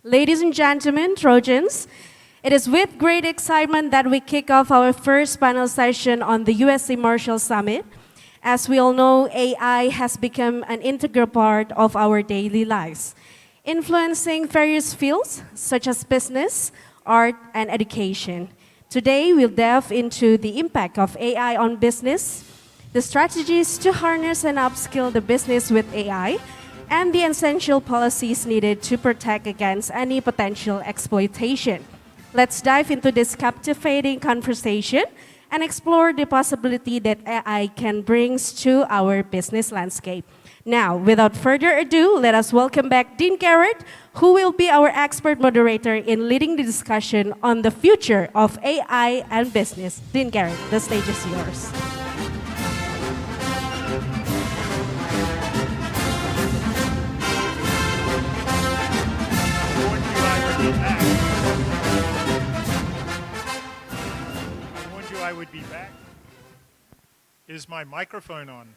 Ladies and gentlemen, Trojans, it is with great excitement that we kick off our first panel session on the USC Marshall Summit. As we all know, AI has become an integral part of our daily lives, influencing various fields such as business, art, and education. Today, we'll delve into the impact of AI on business, the strategies to harness and upskill the business with AI, and the essential policies needed to protect against any potential exploitation. Let's dive into this captivating conversation and explore the possibility that AI can bring to our business landscape. Now, without further ado, let us welcome back Dean Garrett, who will be our expert moderator in leading the discussion on the future of AI and business. Dean Garrett, the stage is yours. I would be back. Is my microphone on?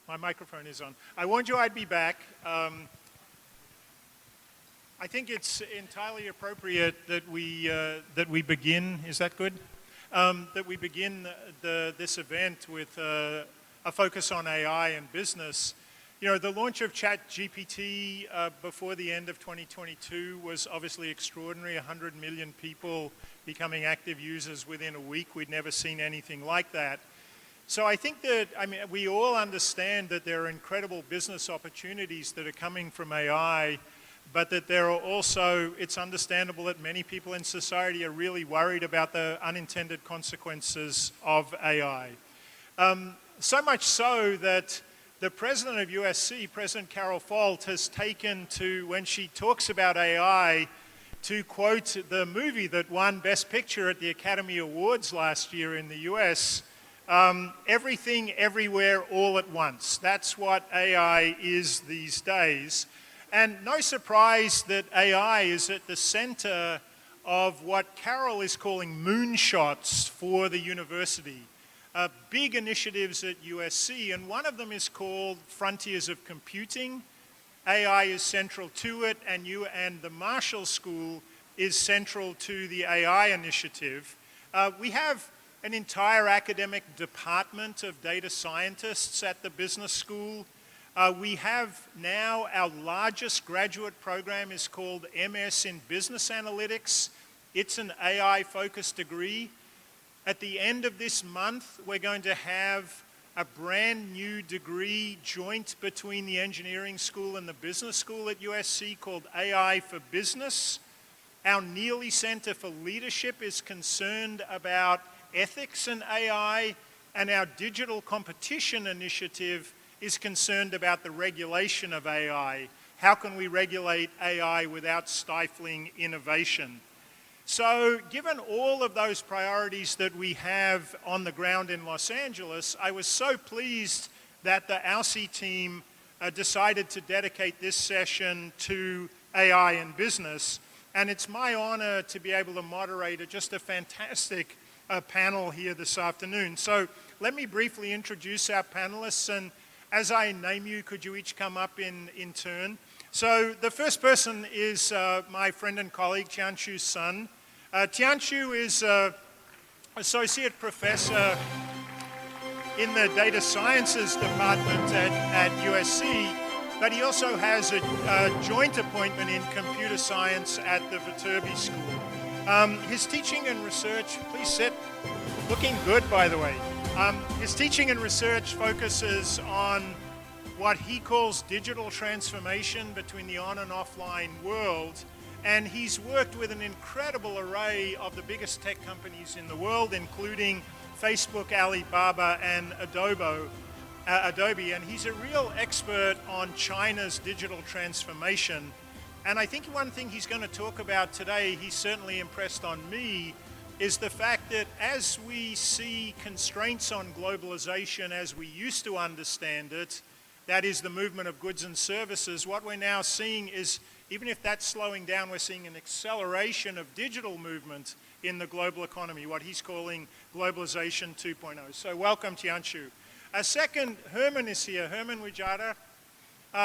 My microphone is on. I warned you I'd be back. I think it's entirely appropriate that we begin. Is that good? That we begin this event with a focus on AI and business. You know, the launch of ChatGPT before the end of 2022 was obviously extraordinary. 100 million people becoming active users within a week. We'd never seen anything like that. So I think that, we all understand that there are incredible business opportunities that are coming from AI, but that there are also, it's understandable that many people in society are really worried about the unintended consequences of AI. So much so that the president of USC, President Carol Folt, has taken to, when she talks about AI, to quote the movie that won Best Picture at the Academy Awards last year in the US, everything, everywhere, all at once. That's what AI is these days. And no surprise that AI is at the center of what Carol is calling moonshots for the university. Big initiatives at USC, and one of them is called Frontiers of Computing. AI is central to it, and the Marshall School is central to the AI initiative. We have an entire academic department of data scientists at the business school. We have now our largest graduate program is called MS in Business Analytics. It's an AI-focused degree. At the end of this month, we're going to have a brand new degree joint between the engineering school and the business school at USC called AI for Business. Our Neely Center for Leadership is concerned about ethics in AI, and our Digital Competition Initiative is concerned about the regulation of AI. How can we regulate AI without stifling innovation? So given all of those priorities that we have on the ground in Los Angeles, I was so pleased that the ALSI team decided to dedicate this session to AI and business. And it's my honor to be able to moderate just a fantastic panel here this afternoon. So let me briefly introduce our panelists, and as I name you, could you each come up in turn? So the first person is my friend and colleague, Tianshu's son. Tianshu is associate professor in the data sciences department at USC, but he also has a joint appointment in computer science at the Viterbi School. His teaching and research, please sit, looking good by the way. His teaching and research focuses on what he calls digital transformation between the on and offline world. And he's worked with an incredible array of the biggest tech companies in the world, including Facebook, Alibaba, and Adobe. And he's a real expert on China's digital transformation. And I think one thing he's going to talk about today, he's certainly impressed on me, is the fact that as we see constraints on globalization as we used to understand it, that is the movement of goods and services, what we're now seeing is, even if that's slowing down, we're seeing an acceleration of digital movement in the global economy, what he's calling globalization 2.0. So welcome, Tianshu. Second, Herman is here, Herman Widjaja,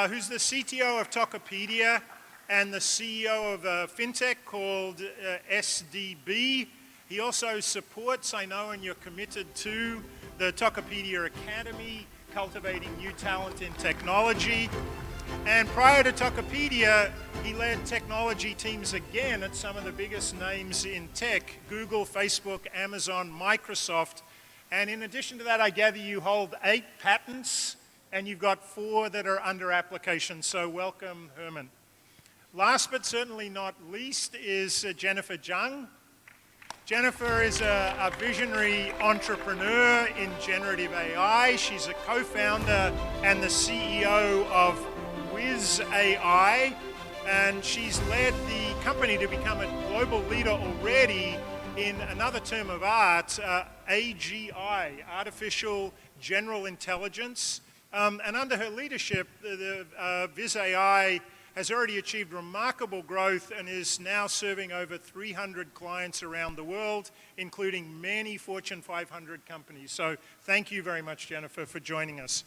who's the CTO of Tokopedia. and the CEO of a fintech called SDB. He also supports, I know, and you're committed to, the Tokopedia Academy, cultivating new talent in technology. And prior to Tokopedia, he led technology teams again at some of the biggest names in tech: Google, Facebook, Amazon, Microsoft. And in addition to that, I gather you hold 8 patents, and you've got 4 that are under application. So welcome, Herman. Last but certainly not least is Jennifer Zhang. Jennifer is a visionary entrepreneur in generative AI. She's a co-founder and the CEO of Widjaja, and she's led the company to become a global leader already in another term of art, AGI, Artificial General Intelligence. And under her leadership, the Widjaja has already achieved remarkable growth and is now serving over 300 clients around the world, including many Fortune 500 companies. So thank you very much, Jennifer, for joining us.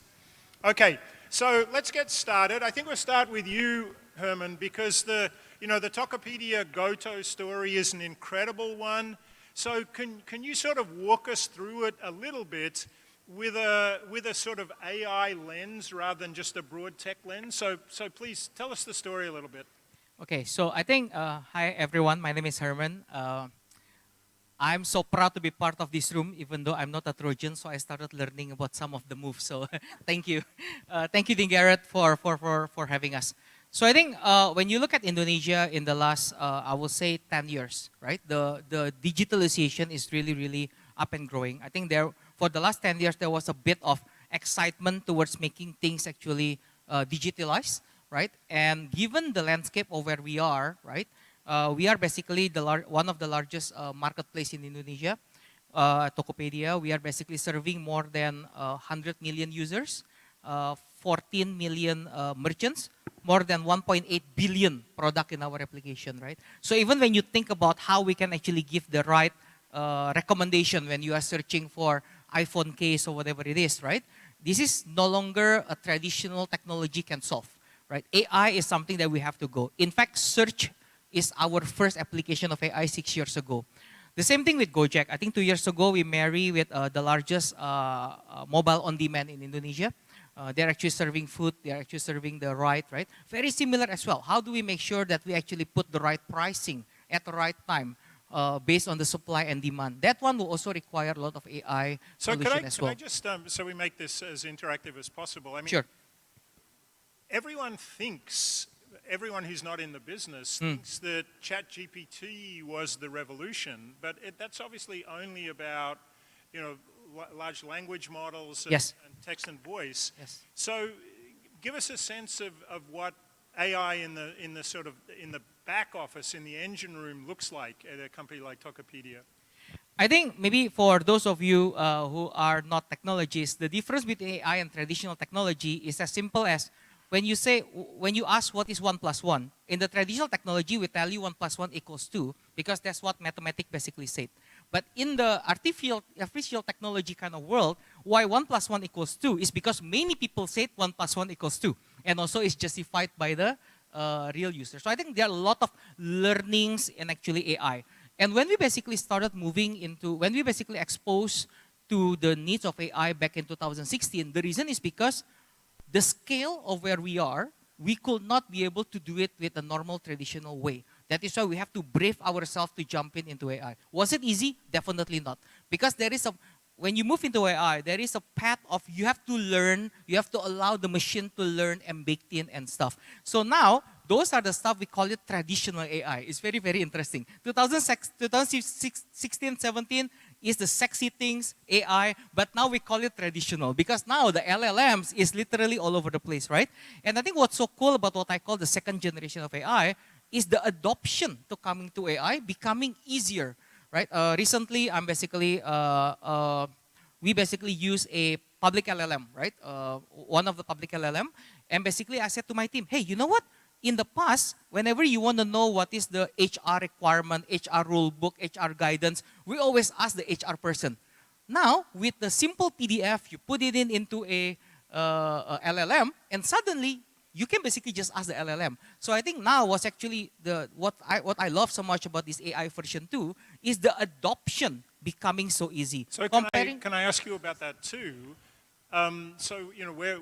Okay, so let's get started. I think we'll start with you, Herman, because the Tokopedia Goto story is an incredible one. So can you sort of walk us through it a little bit with a sort of AI lens rather than just a broad tech lens? So please tell us the story a little bit. Okay, so I think, hi everyone, my name is Herman. I'm so proud to be part of this room, even though I'm not a Trojan, so I started learning about some of the moves, so thank you. Thank you, Garrett, for having us. So I think when you look at Indonesia in the last, I will say 10 years, right? The digitalization is really, really up and growing. I think for the last 10 years, there was a bit of excitement towards making things actually digitalized, right? And given the landscape of where we are, right? We are basically one of the largest marketplace in Indonesia, Tokopedia. We are basically serving more than 100 million users, 14 million merchants, more than 1.8 billion product in our application, right? So even when you think about how we can actually give the right recommendation when you are searching for iPhone case or whatever it is, right? This is no longer a traditional technology can solve, right? AI is something that we have to go. In fact, search is our first application of AI 6 years ago. The same thing with Gojek. I think 2 years ago, we married with the largest mobile on-demand in Indonesia. They're actually serving food. They're actually serving the right? Very similar as well. How do we make sure that we actually put the right pricing at the right time based on the supply and demand? That one will also require a lot of AI solution as well. Can I just, so we make this as interactive as possible. I mean, sure. Everyone who's not in the business thinks that ChatGPT was the revolution, but that's obviously only about, large language models and, yes. and text and voice. Yes. So give us a sense of what AI in the back office, in the engine room looks like at a company like Tokopedia. I think maybe for those of you who are not technologists, the difference between AI and traditional technology is as simple as when you ask what is 1 plus 1, in the traditional technology, we tell you 1 plus 1 equals 2, because that's what mathematics basically said. But in the artificial technology kind of world, why 1 plus 1 equals 2 is because many people said 1 plus 1 equals 2. And also it's justified by the real user. So I think there are a lot of learnings in actually AI. And when we basically started when we basically exposed to the needs of AI back in 2016, the reason is because the scale of where we are, we could not be able to do it with a normal traditional way. That is why we have to brave ourselves to jump into AI. Was it easy? Definitely not. Because when you move into AI, there is a path of you have to learn, you have to allow the machine to learn and bake in and stuff. So now, those are the stuff we call it traditional AI. It's very, very interesting. 2016, 17 is the sexy things, AI, but now we call it traditional because now the LLMs is literally all over the place, right? And I think what's so cool about what I call the second generation of AI is the adoption to coming to AI becoming easier, right? Recently, we basically use a public LLM, right? One of the public LLM, and basically I said to my team, hey, you know what? In the past, whenever you want to know what is the HR requirement, HR rule book, HR guidance, we always ask the HR person. Now, with the simple PDF, you put it into a LLM, and suddenly you can basically just ask the LLM. So I think now what's actually what I love so much about this AI version 2 is the adoption becoming so easy. So can I ask you about that too? So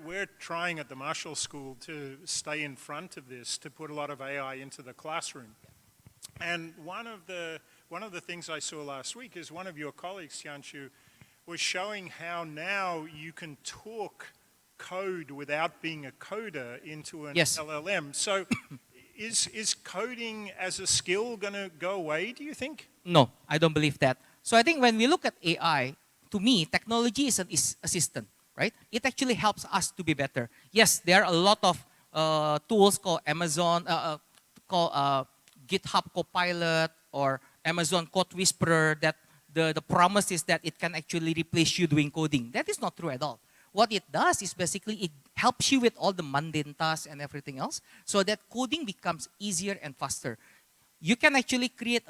we're trying at the Marshall School to stay in front of this, to put a lot of AI into the classroom. And one of the things I saw last week is one of your colleagues, Tianshu, was showing how now you can talk code without being a coder into an LLM. So is coding as a skill going to go away, do you think? No, I don't believe that. So I think when we look at AI, to me, technology is an assistant, right? It actually helps us to be better. Yes, there are a lot of tools called Amazon, called GitHub Copilot or Amazon Code Whisperer that the promise is that it can actually replace you doing coding. That is not true at all. What it does is basically it helps you with all the mundane tasks and everything else so that coding becomes easier and faster. You can actually create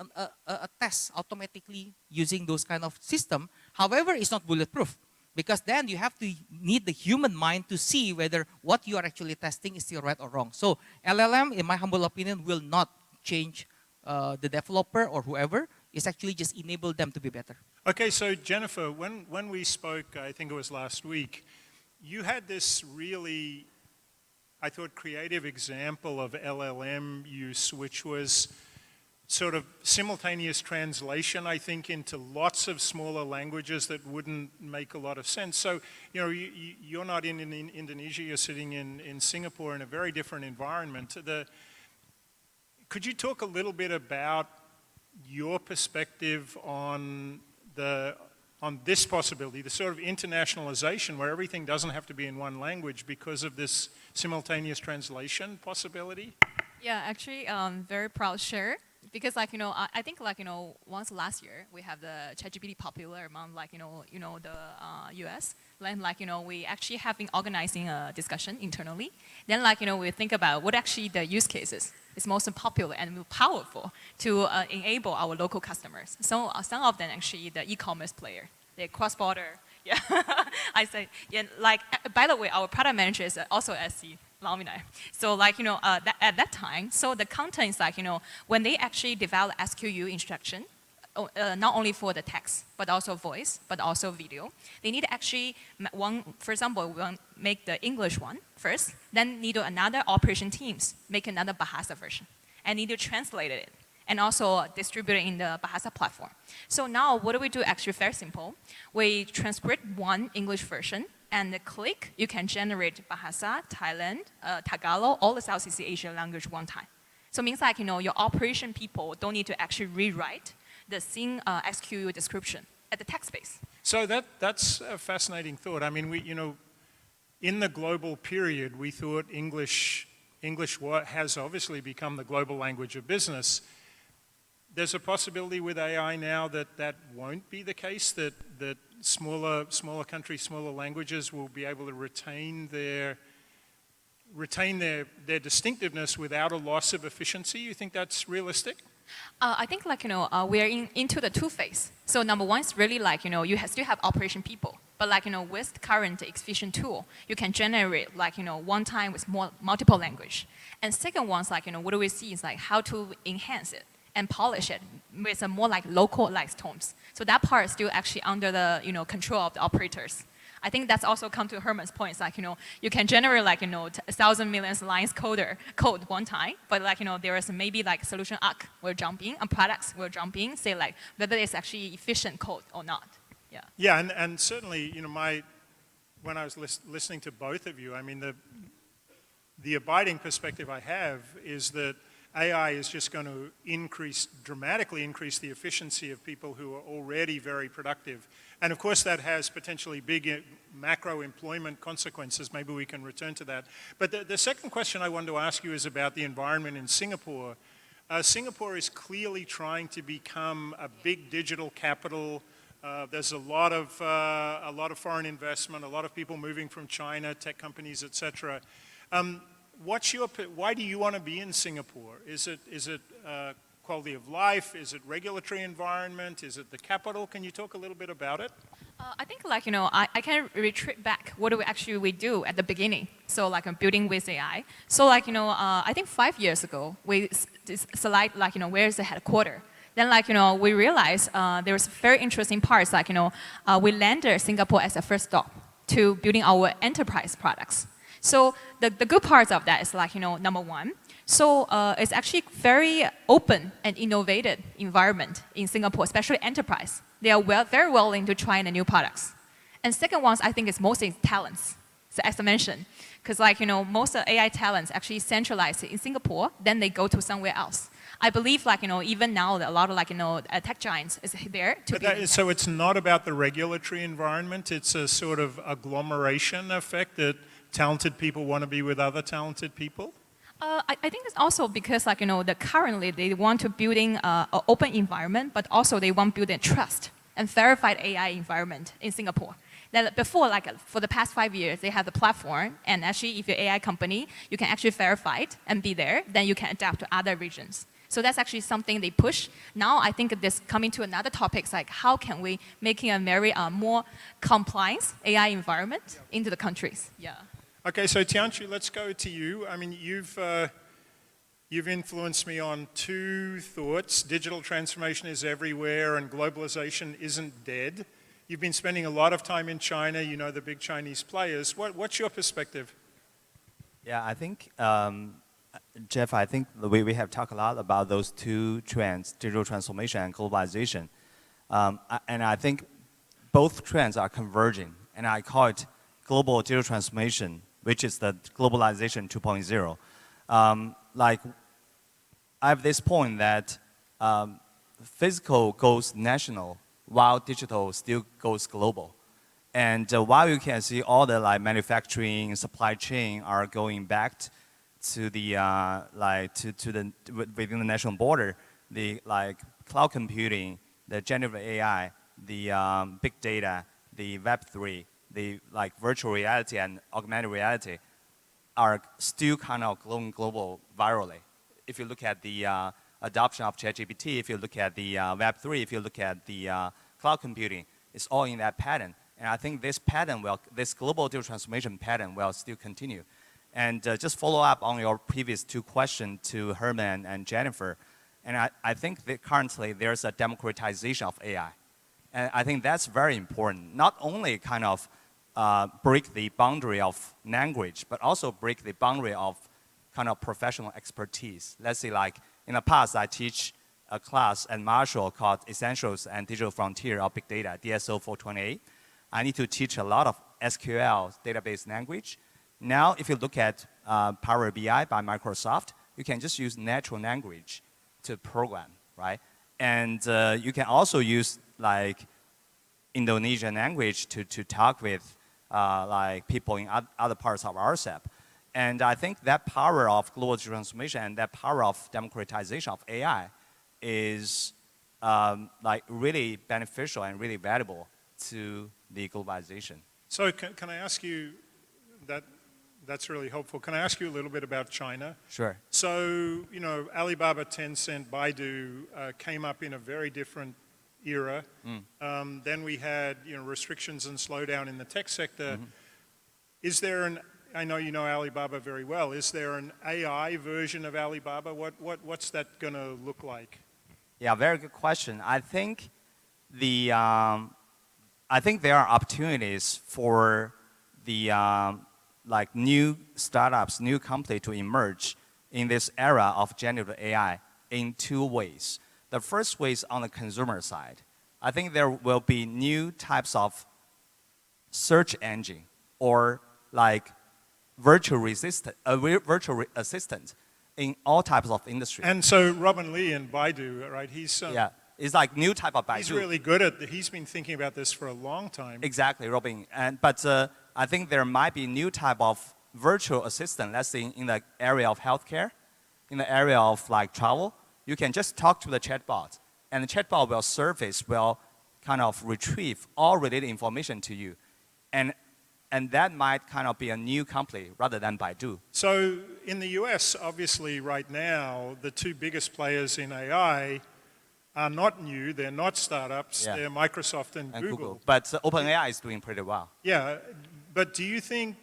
a test automatically using those kind of system. However, it's not bulletproof because then you have to need the human mind to see whether what you are actually testing is still right or wrong. So LLM, in my humble opinion, will not change the developer or whoever. It's actually just enable them to be better. Okay, so Jennifer, when we spoke, I think it was last week, you had this really, I thought, creative example of LLM use, which was sort of simultaneous translation, I think, into lots of smaller languages that wouldn't make a lot of sense. So, you're not in Indonesia, you're sitting in Singapore in a very different environment. Could you talk a little bit about your perspective on this possibility, the sort of internationalization where everything doesn't have to be in one language because of this simultaneous translation possibility? Yeah, actually, very proud to share. Because I think once last year we have the ChatGPT popular among the US. Then we actually have been organizing a discussion internally. Then we think about what actually the use cases is most popular and powerful to enable our local customers. So some of them actually the e-commerce player, the cross-border. Yeah, I say by the way, our product manager is also SC. So at that time, so the content is when they actually develop SQU instruction, not only for the text, but also voice, but also video, they need to actually, for example, we make the English one first, then need another operation teams, make another Bahasa version, and need to translate it, and also distribute it in the Bahasa platform. So now what do we do? Actually very simple. We transcript one English version, and click, you can generate Bahasa, Thailand, Tagalog, all the Southeast Asian language one time. So it means your operation people don't need to actually rewrite the same SQL description at the text base. So that's a fascinating thought. I mean, in the global period, we thought English has obviously become the global language of business. There's a possibility with AI now that won't be the case, that smaller countries, smaller languages will be able to retain their distinctiveness without a loss of efficiency. You think that's realistic? I think we are into the two phase. So number one is really you still have operation people, but with current efficient tool, you can generate one time with multiple language. And second one is what do we see is how to enhance it and polish it with a more localized tones. So that part is still actually under the control of the operators. I think that's also come to Herman's point. You can generate 1,000 million lines code one time, but there is maybe solution arc will jump in and products will jump in, say whether it's actually efficient code or not. Yeah. Yeah, and certainly when I was listening to both of you, I mean the abiding perspective I have is that AI is just going to dramatically increase the efficiency of people who are already very productive. And of course that has potentially big macro employment consequences. Maybe we can return to that. But the second question I wanted to ask you is about the environment in Singapore. Singapore is clearly trying to become a big digital capital. There's a lot of foreign investment, a lot of people moving from China, tech companies, etc. Why do you want to be in Singapore? Is it quality of life? Is it regulatory environment? Is it the capital? Can you talk a little bit about it? I think like, I can retreat back what do we do at the beginning. So like building with AI. So like, I think 5 years ago, we select like, where's the headquarters. Then like, we realized there was very interesting parts like, we landed Singapore as a first stop to building our enterprise products. So the good parts of that is like, number one, so it's actually very open and innovative environment in Singapore, especially enterprise. They are very willing to try the new products. And second ones, I think is mostly talents. So as I mentioned, because like, most of AI talents actually centralized in Singapore, then they go to somewhere else. I believe like, even now a lot of like, tech giants is there to So it's not about the regulatory environment, it's a sort of agglomeration effect that talented people want to be with other talented people? I think it's also because like, currently they want to building an open environment, but also they want building trust and verified AI environment in Singapore. That before, like for the past 5 years, they have the platform, and actually if you're an AI company, you can actually verify it and be there, then you can adapt to other regions. So that's actually something they push. Now I think this coming to another topic, like how can we making a very more compliance AI environment into the countries? Yeah. Okay, so Tianshu, let's go to you. I mean, you've influenced me on two thoughts. Digital transformation is everywhere and globalization isn't dead. You've been spending a lot of time in China, you know the big Chinese players. What's your perspective? Yeah, I think, Jeff, I think we have talked a lot about those two trends, digital transformation and globalization. And I think both trends are converging, and I call it global digital transformation, which is the globalization 2.0. Like, I have this point that physical goes national while digital still goes global. And while you can see all the like manufacturing, supply chain are going back to the within the national border, the like cloud computing, the generative AI, the big data, the Web3, the like virtual reality and augmented reality are still kind of going global virally. If you look at the adoption of ChatGPT, if you look at the Web3, if you look at the cloud computing, it's all in that pattern. And I think this pattern this global digital transformation pattern will still continue. And just follow up on your previous two questions to Herman and Jennifer. And I think that currently there's a democratization of AI. And I think that's very important. Not only kind of break the boundary of language, but also break the boundary of kind of professional expertise. Let's say like in the past, I teach a class at Marshall called Essentials and Digital Frontier of Big Data, DSO 428. I need to teach a lot of SQL database language. Now, if you look at Power BI by Microsoft, you can just use natural language to program, right? And you can also use like Indonesian language to talk with like people in other parts of RCEP. And I think that power of global transformation and that power of democratization of AI is like really beneficial and really valuable to the globalization. So can I ask you, that's really helpful. Can I ask you a little bit about China? Sure. So, you know, Alibaba, Tencent, Baidu came up in a very different era. Then we had, you know, restrictions and slowdown in the tech sector. Is there I know you know Alibaba very well, is there an AI version of Alibaba? What's that going to look like? Yeah, very good question. I think I think there are opportunities for the like new startups, new companies to emerge in this era of generative AI in two ways. The first way is on the consumer side. I think there will be new types of search engine or like virtual assistant in all types of industry. And so Robin Lee in Baidu, right? He's yeah, it's like new type of Baidu. He's really good at he's been thinking about this for a long time. Exactly, Robin. But I think there might be new type of virtual assistant, let's say in the area of healthcare, in the area of like travel. You can just talk to the chatbot, and the chatbot will kind of retrieve all related information to you. And that might kind of be a new company rather than Baidu. So in the US, obviously right now, the two biggest players in AI are not new. They're not startups. Yeah. They're Microsoft and Google. But OpenAI is doing pretty well. Yeah, but do you think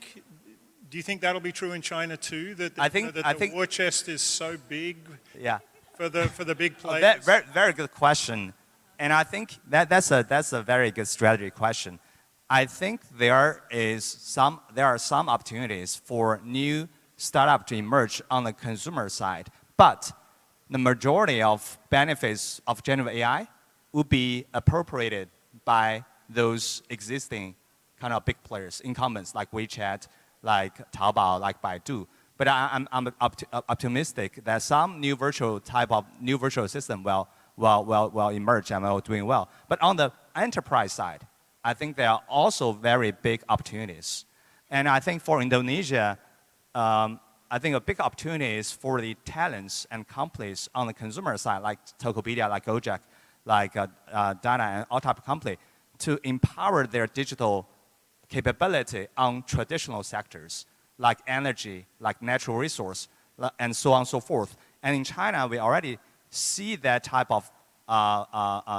that'll be true in China too? That I think the war chest is so big Yeah. for the big Oh, players. very, very good question, and I think that's a very good strategy question. I think there are some opportunities for new startup to emerge on the consumer side, but the majority of benefits of generative AI would be appropriated by those existing kind of big players, incumbents like WeChat, like Taobao, like Baidu. But I'm optimistic that some new virtual system will emerge and will doing well. But on the enterprise side, I think there are also very big opportunities. And I think for Indonesia, I think a big opportunity is for the talents and companies on the consumer side, like Tokopedia, like Gojek, like Dana, and all type of company, to empower their digital capability on traditional sectors, like energy, like natural resource, and so on and so forth. And in China, we already see that type of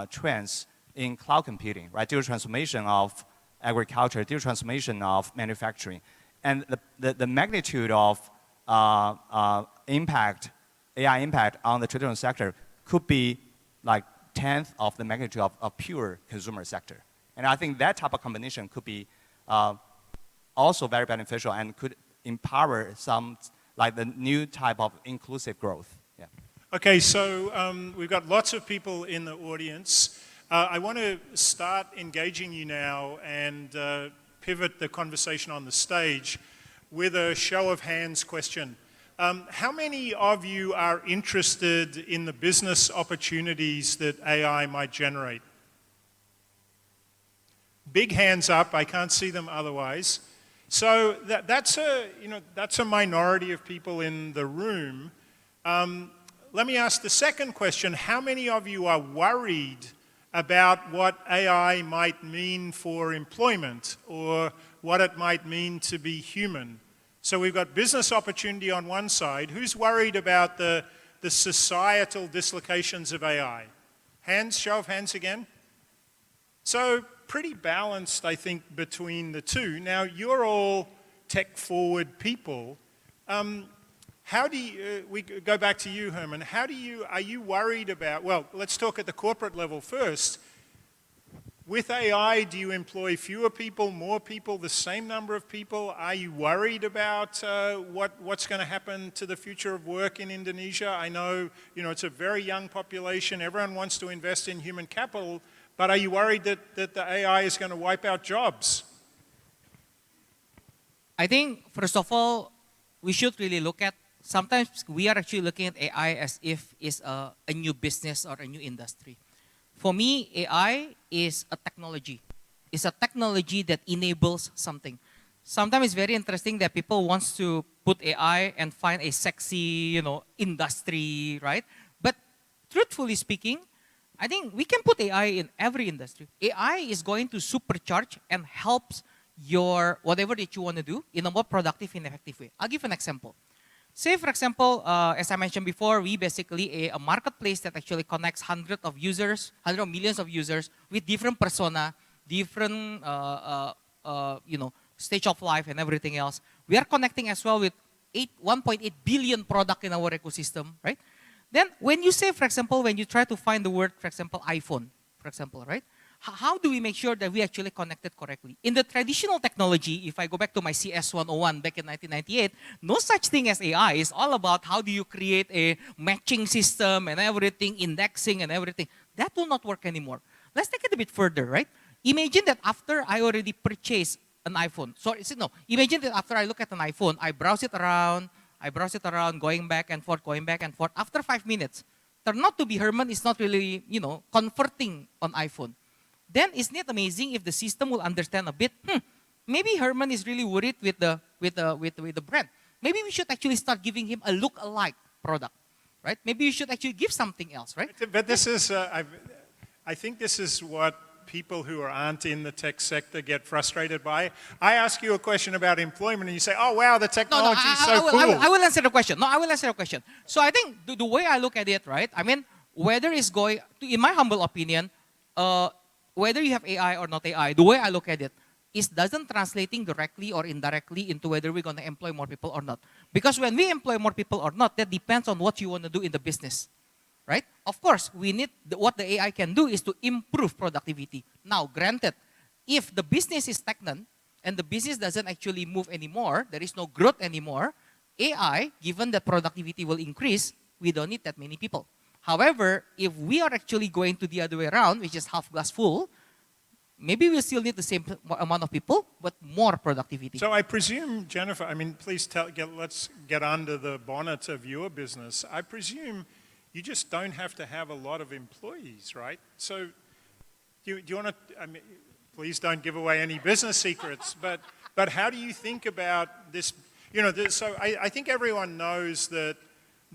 trends in cloud computing, right? Digital transformation of agriculture, digital transformation of manufacturing. And the magnitude of impact, AI impact on the traditional sector could be like 10th of the magnitude of pure consumer sector. And I think that type of combination could be also very beneficial and could empower some, like the new type of inclusive growth. Yeah. Okay, so we've got lots of people in the audience. I want to start engaging you now and pivot the conversation on the stage with a show of hands question. How many of you are interested in the business opportunities that AI might generate? Big hands up, I can't see them otherwise. So that's a minority of people in the room. Let me ask the second question. How many of you are worried about what AI might mean for employment or what it might mean to be human? So we've got business opportunity on one side. Who's worried about the societal dislocations of AI? Hands, show of hands again. So pretty balanced, I think, between the two. Now, you're all tech-forward people. How do you, we go back to you, Herman, are you worried about, well, let's talk at the corporate level first. With AI, do you employ fewer people, more people, the same number of people? Are you worried about what's going to happen to the future of work in Indonesia? I know, it's a very young population. Everyone wants to invest in human capital, but are you worried that the AI is going to wipe out jobs? I think, first of all, we should really look at, sometimes we are actually looking at AI as if it's a new business or a new industry. For me, AI is a technology. It's a technology that enables something. Sometimes it's very interesting that people want to put AI and find a sexy, industry, right? But truthfully speaking, I think we can put AI in every industry. AI is going to supercharge and helps your whatever that you want to do in a more productive and effective way. I'll give an example. Say, for example, as I mentioned before, we basically a marketplace that actually connects hundreds of millions of users with different persona, different stage of life and everything else. We are connecting as well with 1.8 billion product in our ecosystem, right? Then when you say, for example, when you try to find the word, for example, iPhone, for example, right? How do we make sure that we actually connected correctly? In the traditional technology, if I go back to my CS 101 back in 1998, no such thing as AI. It's all about how do you create a matching system and everything, indexing and everything. That will not work anymore. Let's take it a bit further, right? Imagine that after I already purchased an iPhone. Imagine that after I look at an iPhone, I browse it around, going back and forth. After 5 minutes, turn out to be Herman is not really, converting on iPhone. Then isn't it amazing if the system will understand a bit? Maybe Herman is really worried with the brand. Maybe we should actually start giving him a look-alike product, right? Maybe you should actually give something else, right? But this is, I think this is what people who aren't in the tech sector get frustrated by. I ask you a question about employment and you say, oh wow, the technology is so cool. I will answer the question. I will answer the question. So I think the way I look at it, right? I mean, whether it's going, in my humble opinion, whether you have AI or not AI, the way I look at it is doesn't translating directly or indirectly into whether we're going to employ more people or not. Because when we employ more people or not, that depends on what you want to do in the business, right? Of course, we need, what the AI can do is to improve productivity. Now, granted, if the business is stagnant and the business doesn't actually move anymore, there is no growth anymore, AI, given that productivity will increase, we don't need that many people. However, if we are actually going to the other way around, which is half glass full, maybe we still need the same amount of people, but more productivity. So I presume, Jennifer, I mean, please let's get under the bonnet of your business. I presume you just don't have to have a lot of employees, right? So do you want to, I mean, please don't give away any business secrets, but how do you think about this? You know, so I think everyone knows that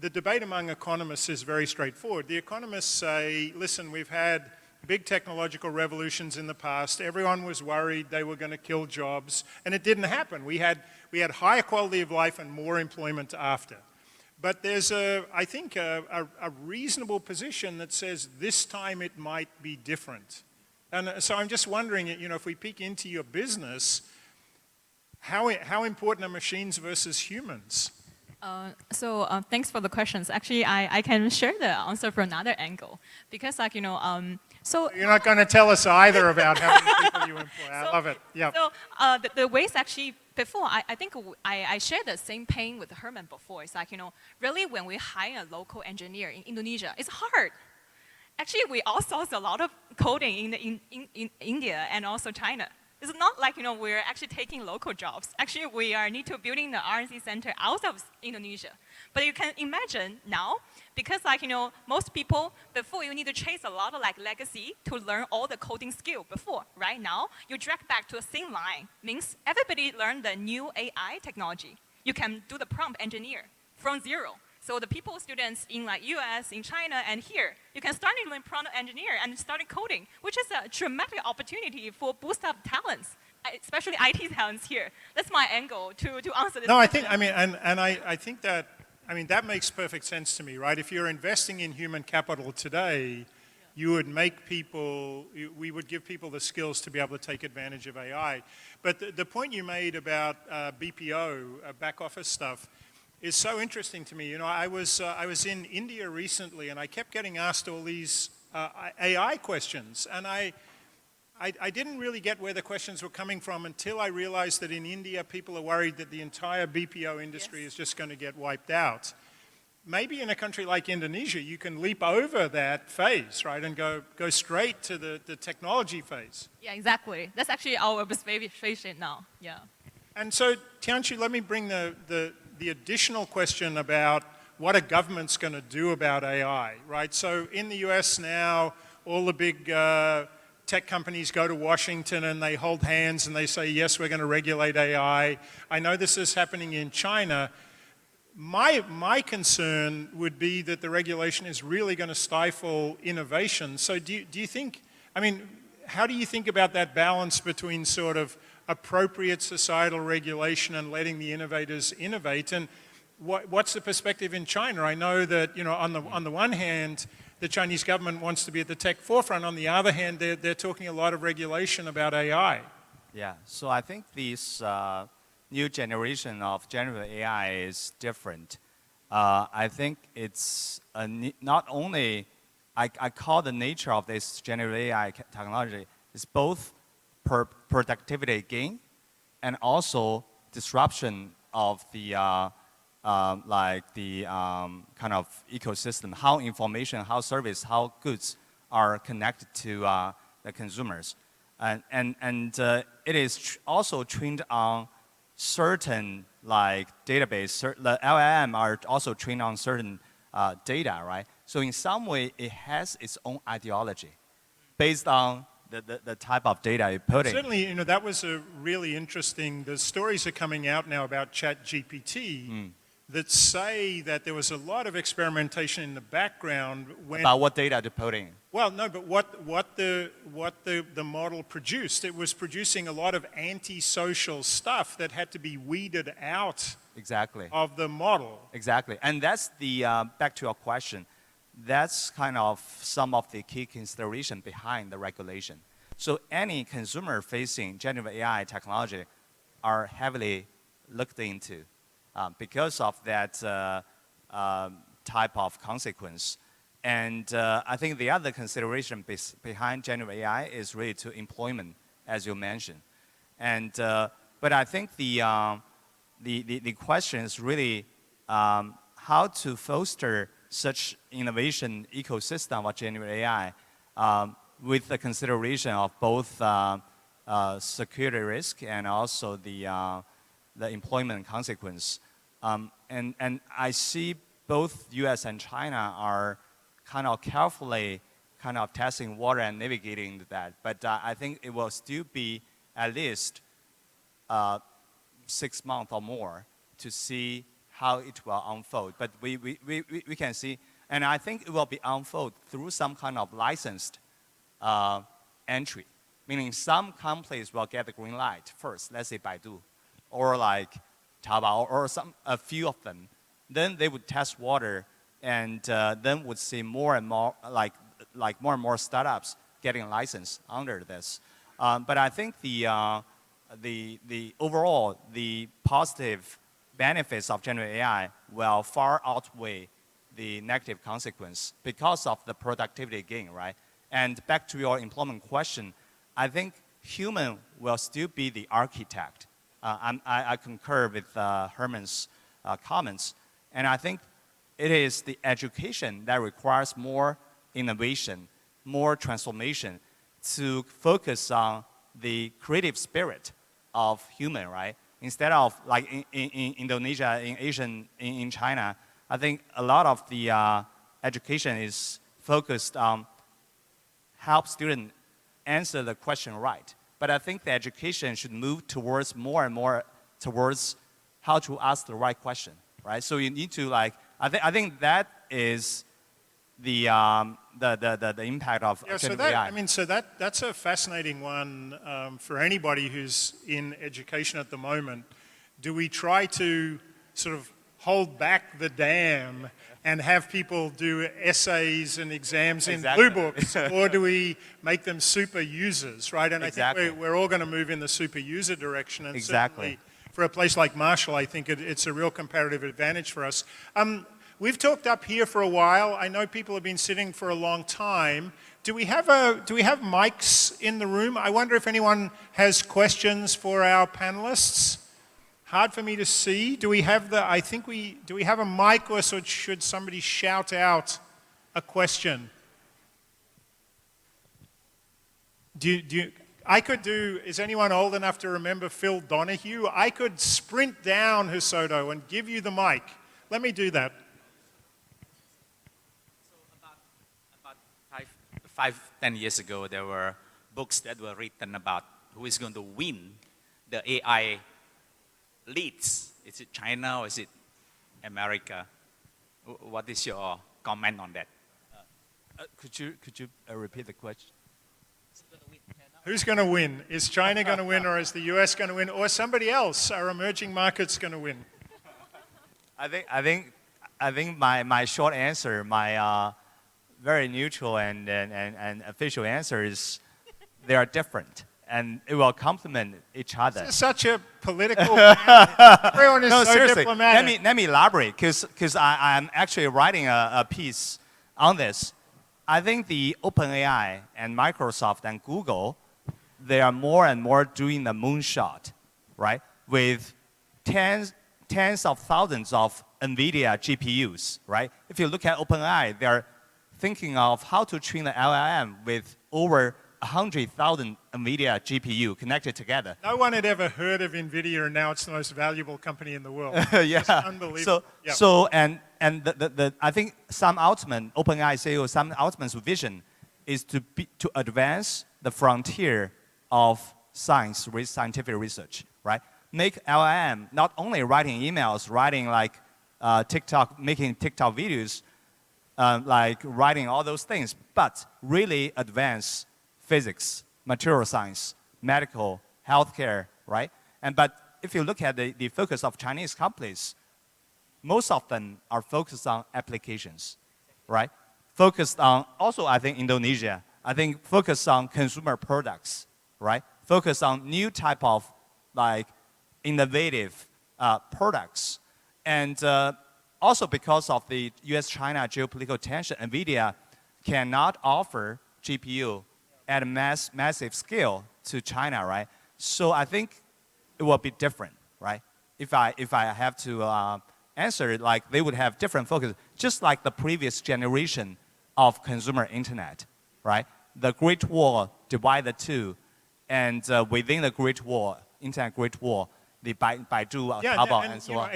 the debate among economists is very straightforward. The economists say, listen, we've had big technological revolutions in the past. Everyone was worried they were going to kill jobs, and it didn't happen. We had higher quality of life and more employment after. But there's, I think, a reasonable position that says this time it might be different. And so I'm just wondering, you know, if we peek into your business, how important are machines versus humans? Thanks for the questions. Actually, I can share the answer from another angle because, like, you know, so you're not going to tell us either about how many people you employ. I love it. Yeah. So the ways actually before, I think I shared the same pain with Herman before. It's like, you know, really when we hire a local engineer in Indonesia, it's hard. Actually, we outsource a lot of coding in India and also China. It's not like, you know, we're actually taking local jobs. Actually, we need to building the R&D center out of Indonesia. But you can imagine now, because, like, you know, most people, before you need to chase a lot of like legacy to learn all the coding skill before. Right now, you drag back to the same line. Means everybody learn the new AI technology. You can do the prompt engineer from zero. So the people, students in like US, in China, and here, you can start doing prompt engineer and start coding, which is a dramatic opportunity for boost up talents, especially IT talents here. That's my angle to answer this. No, I think, I mean, and I think that, I mean, that makes perfect sense to me, right? If you're investing in human capital today, you would make people, we would give people the skills to be able to take advantage of AI. But the point you made about BPO, back office stuff, is so interesting to me. You know, I was in India recently, and I kept getting asked all these AI questions, and I didn't really get where the questions were coming from until I realized that in India, people are worried that the entire BPO industry is just going to get wiped out. Maybe in a country like Indonesia, you can leap over that phase, right, and go straight to the technology phase. Yeah, exactly. That's actually our perspective now. Yeah. And so, Tianshu, let me bring the additional question about what a government's going to do about AI, right? So in the US now, all the big tech companies go to Washington and they hold hands and they say, yes, we're going to regulate AI. I know this is happening in China. My concern would be that the regulation is really going to stifle innovation. So do you think, I mean, how do you think about that balance between sort of appropriate societal regulation and letting the innovators innovate? And what's the perspective in China? I know that, you know, on the one hand, the Chinese government wants to be at the tech forefront. On the other hand, they're talking a lot of regulation about AI. Yeah, so I think this new generation of generative AI is different. I think it's not only, I call the nature of this generative AI technology is both productivity gain and also disruption of the kind of ecosystem, how information, how service, how goods are connected to the consumers. And it is also trained on certain like database, the LLM are also trained on certain data, right? So in some way, it has its own ideology based on the type of data you put in. Certainly, you know, that was a really interesting, the stories are coming out now about ChatGPT that say that there was a lot of experimentation in the background when... About what data to put in? Well, no, but what the model produced, it was producing a lot of antisocial stuff that had to be weeded out exactly of the model. Exactly, and that's the, back to your question, that's kind of some of the key consideration behind the regulation. So any consumer-facing generative AI technology are heavily looked into because of that type of consequence. And I think the other consideration behind generative AI is really to employment, as you mentioned. And but I think the question is really how to foster such innovation ecosystem of generative AI with the consideration of both security risk and also the employment consequence. And I see both US and China are kind of carefully kind of testing water and navigating that. But I think it will still be at least 6 months or more to see how it will unfold. But we can see, and I think it will be unfold through some kind of licensed entry, meaning some companies will get the green light first, let's say Baidu, or like Taobao, or a few of them. Then they would test water, and then would see more and more, like more and more startups getting licensed under this. But I think the overall, the positive benefits of generative AI will far outweigh the negative consequence because of the productivity gain, right? And back to your employment question, I think human will still be the architect. I concur with Herman's comments. And I think it is the education that requires more innovation, more transformation to focus on the creative spirit of human, right? Instead of like in Indonesia, in Asian, in China, I think a lot of the education is focused on help students answer the question right. But I think the education should move towards more and more towards how to ask the right question, right? So you need to like, I think that is the impact of generative AI. I mean, so that's a fascinating one for anybody who's in education at the moment. Do we try to sort of hold back the dam and have people do essays and exams in blue books, or do we make them super users, right? And I think we're all going to move in the super user direction. And certainly for a place like Marshall, I think it's a real comparative advantage for us. We've talked up here for a while. I know people have been sitting for a long time. Do we have mics in the room? I wonder if anyone has questions for our panelists. Hard for me to see. Do we have do we have a mic, or should somebody shout out a question? Is anyone old enough to remember Phil Donahue? I could sprint down Hosoto and give you the mic. Let me do that. So about 10 years ago, there were books that were written about who is going to win the AI leads. Is it China or is it America? What is your comment on that? Could you repeat the question? Who's going to win? Is China going to win, or is the US going to win, or somebody else? Are emerging markets going to win? I think my short answer, my very neutral and official answer is they are different, and it will complement each other. This is such a political everyone is no, so seriously. diplomatic. Let me elaborate, because I'm actually writing a piece on this. I think the OpenAI and Microsoft and Google, they are more and more doing the moonshot, right? With tens of thousands of NVIDIA GPUs, right? If you look at OpenAI, they're thinking of how to train the LLM with over 100,000 NVIDIA GPU connected together. No one had ever heard of NVIDIA, and now it's the most valuable company in the world. Yeah. It's unbelievable. I think Sam Altman, OpenAI CEO Sam Altman's vision is to advance the frontier of scientific research, right? Make LLM not only writing emails, writing like TikTok, making TikTok videos, like writing all those things, but really advance physics, material science, medical, healthcare, right? But if you look at the focus of Chinese companies, most of them are focused on applications, right? focused on, also I think Indonesia, I think focused on consumer products, right? Focus on new type of like innovative products. And also because of the US-China geopolitical tension, NVIDIA cannot offer GPU at a massive scale to China, right? So I think it will be different, right? If I have to answer it, like they would have different focus, just like the previous generation of consumer internet, right? The Great Wall divided the two, and within the Great Wall, internet Great Wall, the Baidu, Taobao, and so on.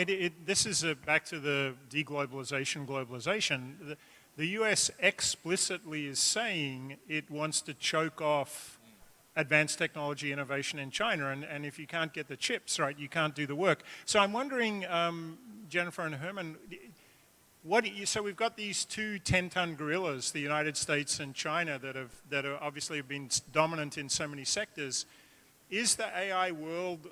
This is back to the deglobalization, globalization. The US explicitly is saying it wants to choke off advanced technology innovation in China, and if you can't get the chips, right, you can't do the work. So I'm wondering, Jennifer and Herman, so we've got these two 10-ton gorillas, the United States and China, that are obviously have been dominant in so many sectors. Is the AI world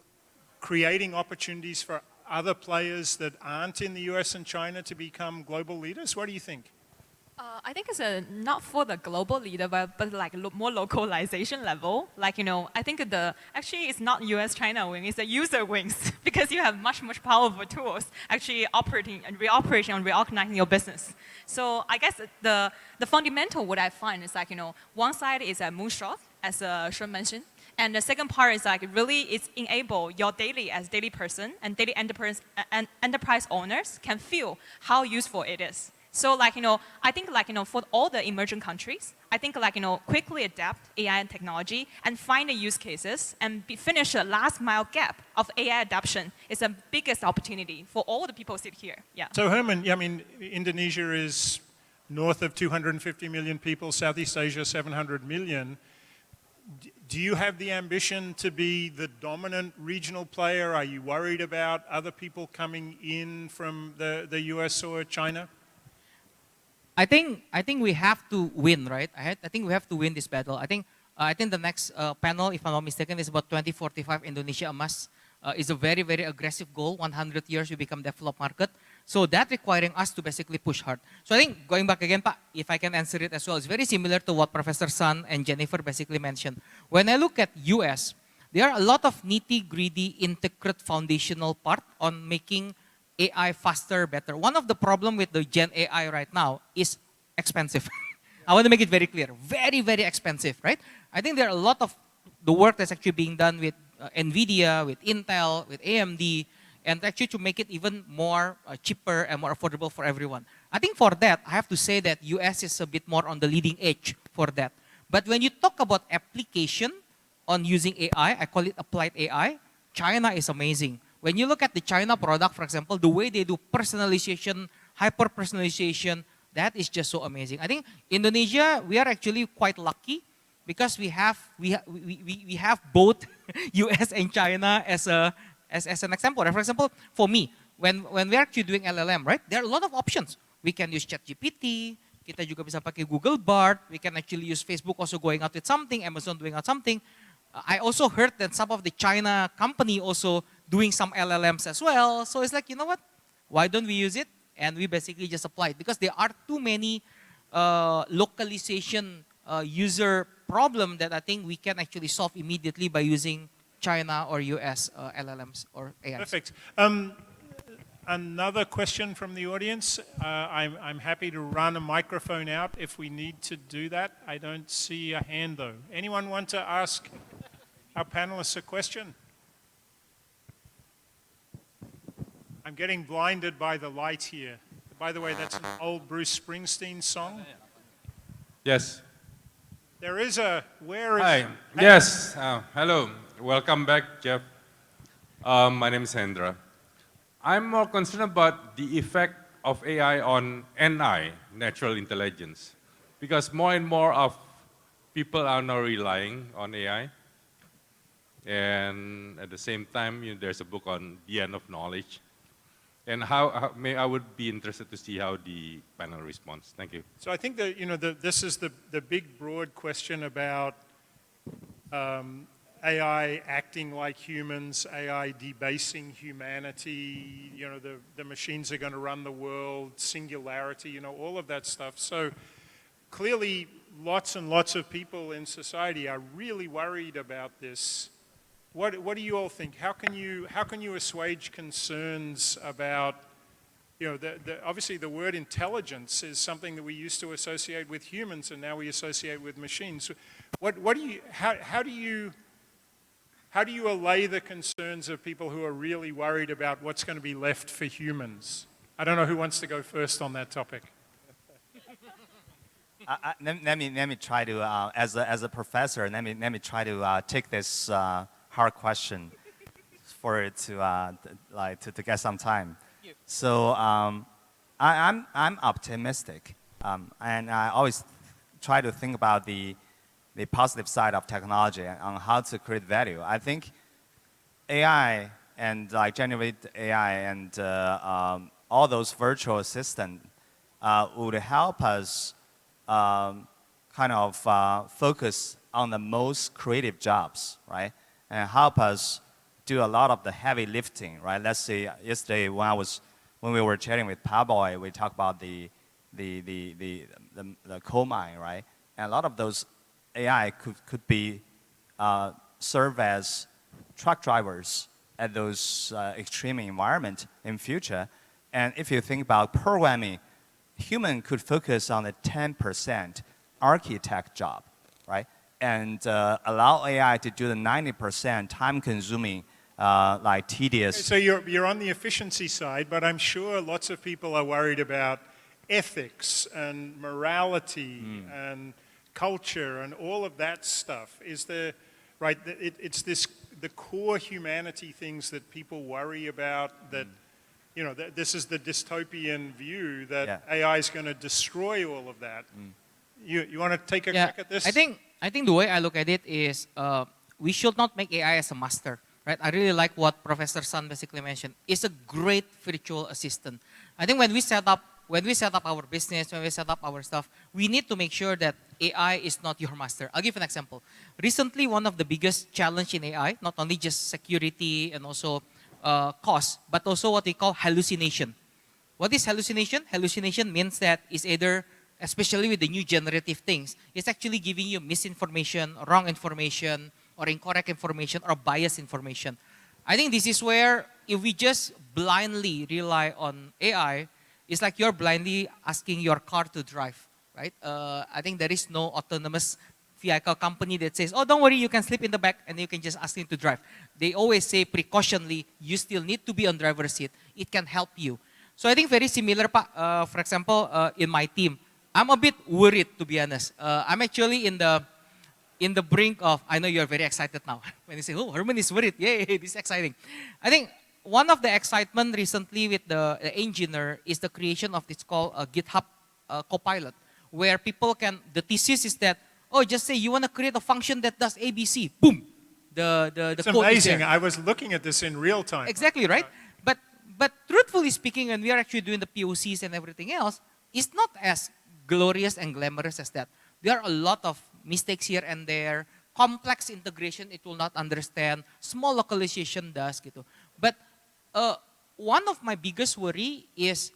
creating opportunities for other players that aren't in the US and China to become global leaders? What do you think? I think it's not for the global leader, but like more localization level. Like, I think actually it's not US-China wing, it's the user wings because you have much powerful tools actually operating and reorganizing your business. So I guess the fundamental what I find is like, one side is a moonshot, as Sean mentioned. And the second part is like really it's enable your daily person and daily enterprise owners can feel how useful it is. So like, I think like, for all the emerging countries, I think like, quickly adapt AI and technology and find the use cases and finish the last mile gap of AI adoption is the biggest opportunity for all the people sit here. Yeah. So Herman, I mean, Indonesia is north of 250 million people, Southeast Asia 700 million. Do you have the ambition to be the dominant regional player? Are you worried about other people coming in from the US or China? I think we have to win, right? I think we have to win this battle. I think the next panel, if I'm not mistaken, is about 2045 Indonesia emas. Is a very aggressive goal. 100 years we become developed market. So that requiring us to basically push hard. So I think going back again, Pa, if I can answer it as well, it's very similar to what Professor Sun and Jennifer basically mentioned. When I look at US, there are a lot of nitty-gritty, integrate foundational part on making AI faster, better. One of the problem with the Gen AI right now is expensive. I want to make it very clear. Very expensive, right? I think there are a lot of the work that's actually being done with NVIDIA, with Intel, with AMD, and actually to make it even more cheaper and more affordable for everyone. I think for that, I have to say that US is a bit more on the leading edge for that. But when you talk about application on using AI, I call it applied AI, China is amazing. When you look at the China product, for example, the way they do personalization, hyper-personalization, that is just so amazing. I think Indonesia, we are actually quite lucky because we have both US and China as an example. For example, for me, when we're actually doing LLM, right, there are a lot of options. We can use ChatGPT, kita juga bisa pakai Google Bard, we can actually use Facebook also going out with something, Amazon doing out something. I also heard that some of the China company also doing some LLMs as well. So it's like, you know what? Why don't we use it? And we basically just apply it because there are too many localization user problem that I think we can actually solve immediately by using China or US LLMs or AI. Perfect. Another question from the audience. I'm happy to run a microphone out if we need to do that. I don't see a hand though. Anyone want to ask our panelists a question? I'm getting blinded by the light here. By the way, that's an old Bruce Springsteen song. Yes. There is a, where is... Hi. Yes. Hello. Welcome back, Jeff. My name is Hendra. I'm more concerned about the effect of AI on NI, natural intelligence, because more and more of people are now relying on AI. And at the same time, there's a book on the end of knowledge. And I would be interested to see how the panel responds. Thank you. So I think that this is the big broad question about AI acting like humans, AI debasing humanity, the machines are going to run the world, singularity, all of that stuff. So clearly lots and lots of people in society are really worried about this. What do you all think? How can you assuage concerns about, obviously the word intelligence is something that we used to associate with humans and now we associate with machines. How do you allay the concerns of people who are really worried about what's going to be left for humans? I don't know who wants to go first on that topic. Let me try to, as a professor, let me try to take this hard question for it to get some time. So I'm optimistic, and I always try to think about the positive side of technology and on how to create value. I think AI and generative AI and all those virtual assistants would help us kind of focus on the most creative jobs, right? And help us do a lot of the heavy lifting, right? Let's say yesterday when we were chatting with Paboy, we talked about the coal mine, right? And a lot of those AI could be serve as truck drivers at those extreme environment in future. And if you think about programming, human could focus on the 10% architect job, right? And allow AI to do the 90% time-consuming, tedious. So you're on the efficiency side, but I'm sure lots of people are worried about ethics and morality and culture and all of that stuff. Is there, right? It's the core humanity things that people worry about. That this is the dystopian view that AI is going to destroy all of that. You want to take a crack at this? I think the way I look at it is we should not make AI as a master, right? I really like what Professor Sun basically mentioned. It's a great virtual assistant. I think when we set up our business, when we set up our stuff, we need to make sure that AI is not your master. I'll give an example. Recently, one of the biggest challenge in AI, not only just security and also cost, but also what we call hallucination. What is hallucination? Hallucination means that it's either, especially with the new generative things, it's actually giving you misinformation, wrong information, or incorrect information, or biased information. I think this is where if we just blindly rely on AI, it's like you're blindly asking your car to drive, right? I think there is no autonomous vehicle company that says, oh, don't worry, you can sleep in the back and you can just ask him to drive. They always say precautionally, you still need to be on driver's seat. It can help you. So I think very similar, for example, in my team, I'm a bit worried, to be honest. I'm actually in the brink of, I know you're very excited now. When you say, oh, Herman is worried. Yay, this is exciting. I think one of the excitement recently with the engineer is the creation of this called a GitHub Copilot, where people can, the thesis is that, oh, just say you want to create a function that does ABC. Boom. The code amazing. is there. I was looking at this in real time. Exactly, right? But truthfully speaking, when we are actually doing the POCs and everything else, it's not as glorious and glamorous as that. There are a lot of mistakes here and there. Complex integration, it will not understand. Small localization does. Gitu. But one of my biggest worry is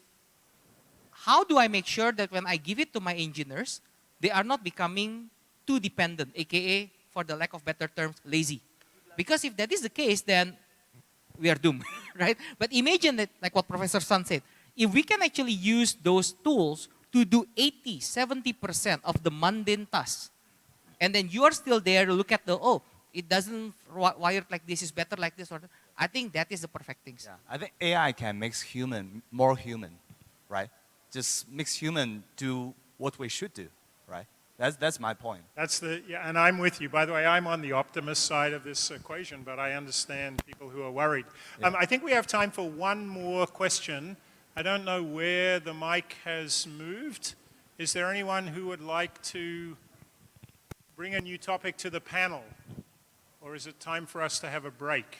how do I make sure that when I give it to my engineers, they are not becoming too dependent, aka, for the lack of better terms, lazy. Because if that is the case, then we are doomed, right? But imagine that, like what Professor Sun said, if we can actually use those tools to do 80, 70% of the mundane tasks, and then you are still there to look at it doesn't wired like this, is better like this, or that. I think that is the perfect thing. Yeah. I think AI can make human more human, right? Just makes human do what we should do, right? That's my point. And I'm with you. By the way, I'm on the optimist side of this equation, but I understand people who are worried. Yeah. I think we have time for one more question. I don't know where the mic has moved. Is there anyone who would like to bring a new topic to the panel? Or is it time for us to have a break?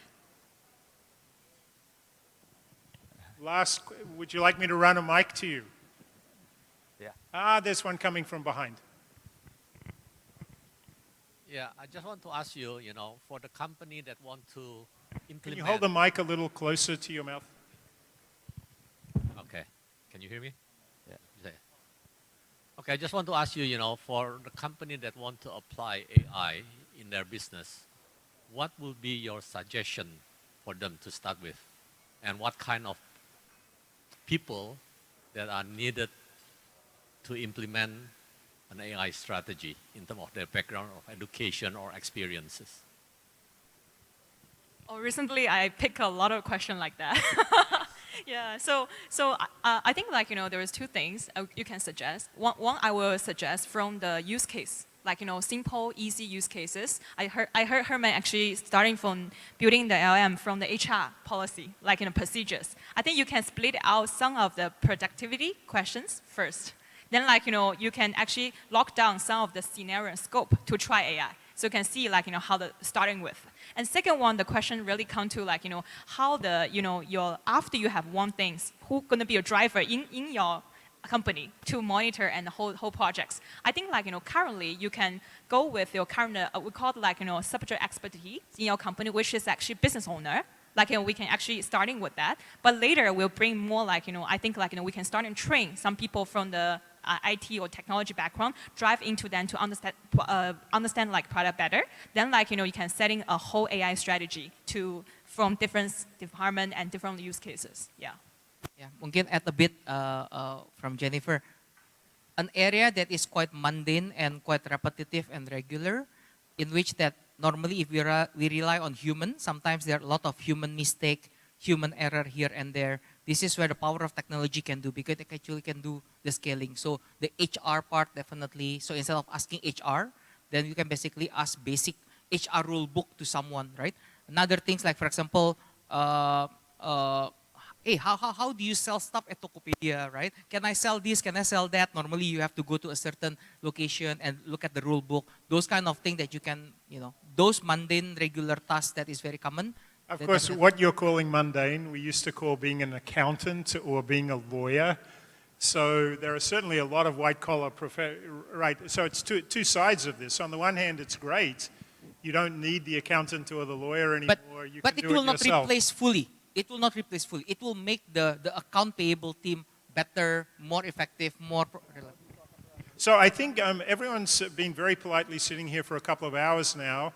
Would you like me to run a mic to you? Yeah. There's one coming from behind. Yeah, I just want to ask you, for the company that want to implement... Can you hold the mic a little closer to your mouth? Okay. Can you hear me? Yeah. Okay, I just want to ask you, for the company that want to apply AI in their business, what will be your suggestion for them to start with? And what kind of people that are needed to implement an AI strategy in terms of their background of education or experiences? Oh, recently I pick a lot of questions like that. Yeah, so I think there is two things you can suggest. One I will suggest from the use case, simple, easy use cases. I heard Herman actually starting from building the LM from the HR policy, procedures. I think you can split out some of the productivity questions first. Then you can actually lock down some of the scenario and scope to try AI. So you can see how the starting with. And second one, the question really come to how your after you have one things, who gonna be a driver in your company to monitor and the whole projects. I think currently you can go with your current we call it subject expertise in your company, which is actually business owner. We can actually starting with that, but later we'll bring more I think we can start and train some people from the IT or technology background, drive into them to understand product better. Then you can setting a whole AI strategy from different department and different use cases. Yeah. Yeah, mungkin add a bit from Jennifer. An area that is quite mundane and quite repetitive and regular, in which that normally if we rely on human, sometimes there are a lot of human mistake, human error here and there. This is where the power of technology can do, because it actually can do the scaling. So the HR part definitely, so instead of asking HR, then you can basically ask basic HR rule book to someone, right? Another things for example, hey, how do you sell stuff at Tokopedia, right? Can I sell this? Can I sell that? Normally you have to go to a certain location and look at the rule book. Those kind of things that you can, those mundane regular tasks that is very common. Of course, what you're calling mundane, we used to call being an accountant or being a lawyer. So there are certainly a lot of white-collar right? So it's two sides of this. On the one hand, it's great. You don't need the accountant or the lawyer anymore. But it will not replace fully. It will not replace fully. It will make the account payable team better, more effective, more relevant. So I think everyone's been very politely sitting here for a couple of hours now.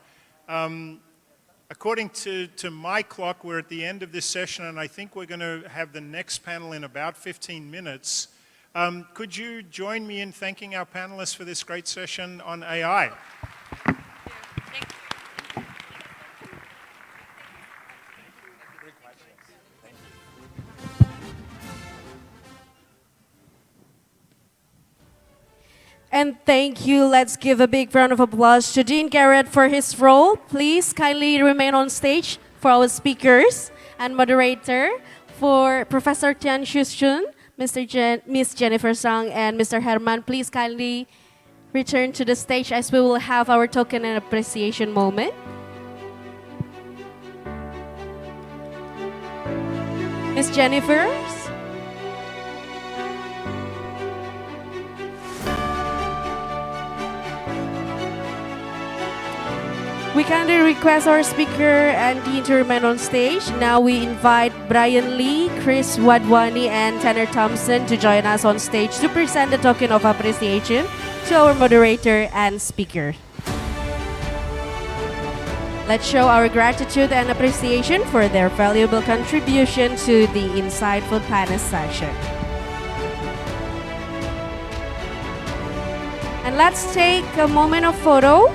According to my clock, we're at the end of this session, and I think we're going to have the next panel in about 15 minutes. Could you join me in thanking our panelists for this great session on AI? And thank you. Let's give a big round of applause to Dean Garrett for his role. Please kindly remain on stage for our speakers and moderator. For Professor Tianshu, Miss Jennifer Zhang, and Mr. Herman, please kindly return to the stage as we will have our token and appreciation moment. Miss Jennifer. We kindly request our speaker and Dean to remain on stage. Now we invite Brian Lee, Chris Wadwani, and Tanner Thompson to join us on stage to present the token of appreciation to our moderator and speaker. Let's show our gratitude and appreciation for their valuable contribution to the insightful panel session. And let's take a moment of photo.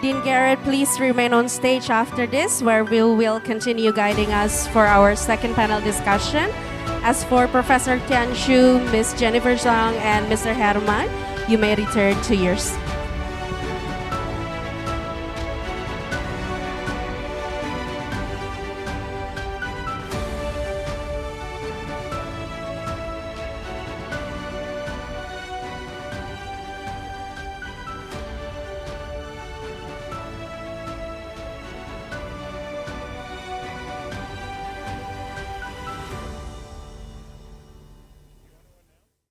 Dean Garrett, please remain on stage after this, where we will continue guiding us for our second panel discussion. As for Professor Tianshu, Miss Jennifer Zhang, and Mr. Herman, you may return to your